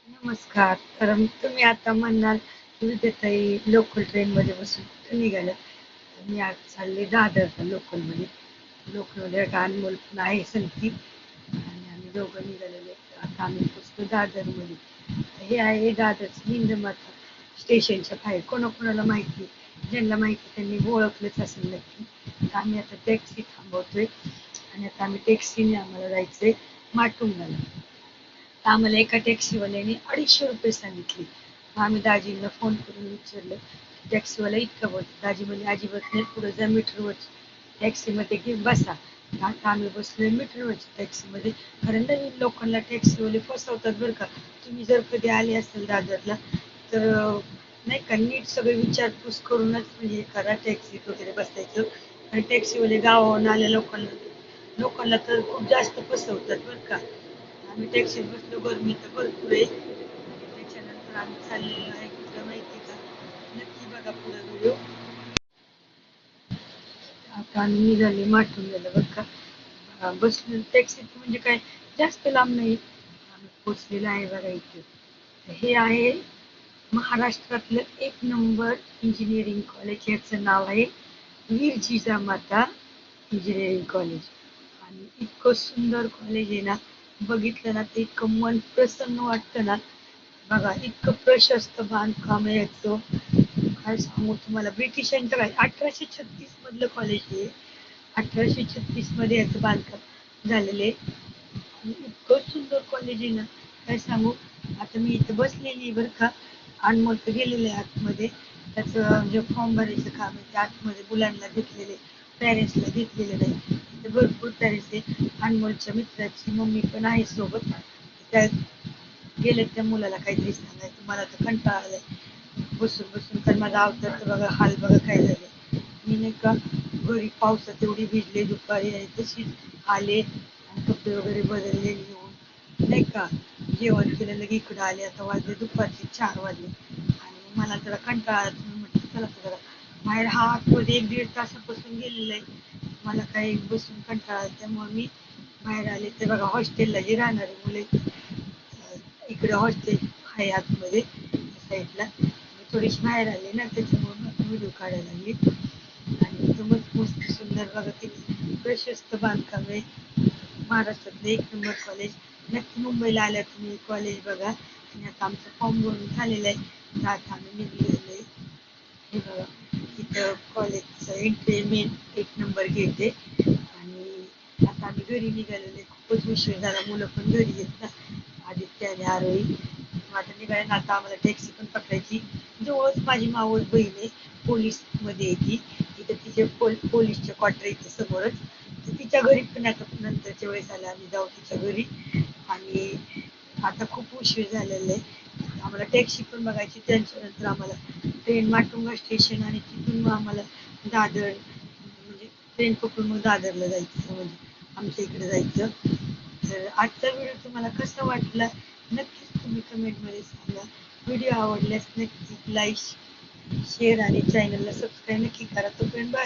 नमस्कार. तर तुम्ही आता म्हणाल, विद्याताई लोकल ट्रेनमध्ये बसून कुठे निघाल्या? तर मी आज चालले दादरला लोकलमध्ये. लोकलमध्ये एक अनमोल पण आहे सलती आणि आम्ही दोघं निघालेले. आता आम्ही पोचलो दादरमध्ये. हे आहे दादरचं हिंदमाता स्टेशनच्या बाहेर. कोणाकोणाला माहिती, ज्यांना माहिती त्यांनी ओळखलंच असेल नक्की. तर आम्ही आता टॅक्सी थांबवतोय आणि आता आम्ही टॅक्सीने आम्हाला जायचंय माटुंगाला. तर आम्हाला एका टॅक्सीवाल्याने 250 रुपये सांगितले. मग आम्ही दाजींना फोन करून विचारलं, टॅक्सीवाला इतकं बोलतो. दाजी म्हणे अजिबात नाही, पुढे जा मीटरवर टॅक्सीमध्ये घेऊन बसा. आता आम्ही बसलोय मीटरवरच्या टॅक्सीमध्ये. कारण नवीन लोकांना टॅक्सीवाले फसवतात बरं का. तुम्ही जर कधी आले असेल दादरला तर नाही का नीट सगळे विचारपूस करूनच म्हणजे हे करा टॅक्सीत वगैरे बसायचं. आणि टॅक्सीवाले गावावरून आल्या लोकांना लोकांना तर खूप जास्त फसवतात बरं का. आम्ही टॅक्सीत बसलो, गरमी तर भरपूर आहे. त्याच्यानंतर आम्ही चाललेलो आहे कुठं माहिती का, नक्की बघा पुढे व्हिडिओ. आता आम्ही निघाले माठून गेलं बरं का. बसलो टॅक्सीत म्हणजे काय जास्त लांब नाही. आम्ही पोचलेलो आहे बघा इथे. हे आहे महाराष्ट्रातलं एक नंबर इंजिनिअरिंग कॉलेज. याचं नाव आहे वीर जिजामाता इंजिनिअरिंग कॉलेज. आणि इतकं सुंदर कॉलेज आहे ना, बघितलं ना ते इतकं मन प्रसन्न वाटतं ना. बघा इतकं प्रशस्त बांधकाम आहे याचं, काय सांगू तुम्हाला. ब्रिटिशांचं काय 1836 मधलं कॉलेज आहे. 1836 मध्ये याचं बांधकाम झालेलं आहे. आणि इतकं सुंदर कॉलेज आहे ना, काय सांगू. आता मी इथं बसलेली आहे बरं का. अनमोल तर गेलेलं आहे आतमध्ये. त्याचं जे फॉर्म भरायचं काम आहे ते आतमध्ये मुलांना घेतलेले, पॅरेंट्सला घेतलेले नाही. ते भरपूर पॅरेंट्स आहे. अनमोलच्या मित्राची मम्मी पण आहे सोबत. त्या गेले त्या मुलाला काहीतरी सांगायचं. मला तर कंटाळा आलाय बसून बसून. तर माझा अवतार तर बघा हाल बघा काय झाले. मी नाही का घरी पावसात एवढी भिजले दुपारी आणि तशीच आले आणि कपडे वगैरे बदलले घेऊन नाही का. जेवण केलं लगे इकडं आले. आता वाजले दुपारचे 4 वाजले आणि मला जरा कंटाळा आला. तुम्ही म्हटलं चला तर जरा बाहेर हा आतमध्ये 1-1.5 तासापासून गेलेला आहे. मला काही बसून कंटाळा आला त्यामुळे मी बाहेर आले. ते बघा हॉस्टेलला जे राहणारे मुले इकडे हॉस्टेल आहे आतमध्ये साईडला. मी थोडीशी बाहेर आले ना त्याच्यामुळे व्हिडिओ काढायला लागली. आणि इथं मस्त मस्त सुंदर बघा किती प्रशस्त बांधकाम आहे. महाराष्ट्रातलं एक नंबर कॉलेज. नक्की मुंबईला आल्या तुम्ही कॉलेज बघा. आणि आता आमचं फॉर्म भरून झालेलं आहे तर आता आम्ही निघलेलो आहे. हे बघा इथं कॉलेजचं एंट्री मेन एक नंबर गेट आहे. आणि आता आम्ही घरी निघालेलो आहे. खूपच उशीर झाला, मुलं पण घरी आहेत ना, आदित्य आणि आरोही. मग आता निघाले. आता आम्हाला टॅक्सी पण पकडायची. जवळच माझी मावस बहीण आहे, पोलीस मध्ये येते. तिथे तिचे पोलीसचे क्वार्टर इथे समोरच. तर तिच्या घरी पण आता नंतरच्या वेळेस आला आम्ही जाऊ तिच्या घरी. आणि आता खूप उशीर झालेला आहे. आम्हाला टॅक्सी पण बघायची. त्यांच्यानंतर आम्हाला ट्रेन माटुंगा स्टेशन आणि तिथून मग आम्हाला दादर म्हणजे ट्रेन पकडून मग दादरला जायचं, म्हणजे आमच्या इकडे जायचं. तर आजचा व्हिडिओ तुम्हाला कसा वाटला नक्कीच तुम्ही कमेंटमध्ये सांगा. व्हिडिओ आवडल्यास नक्की लाईक शेअर आणि चॅनलला सबस्क्राईब नक्की करा. तोपर्यंत बाय.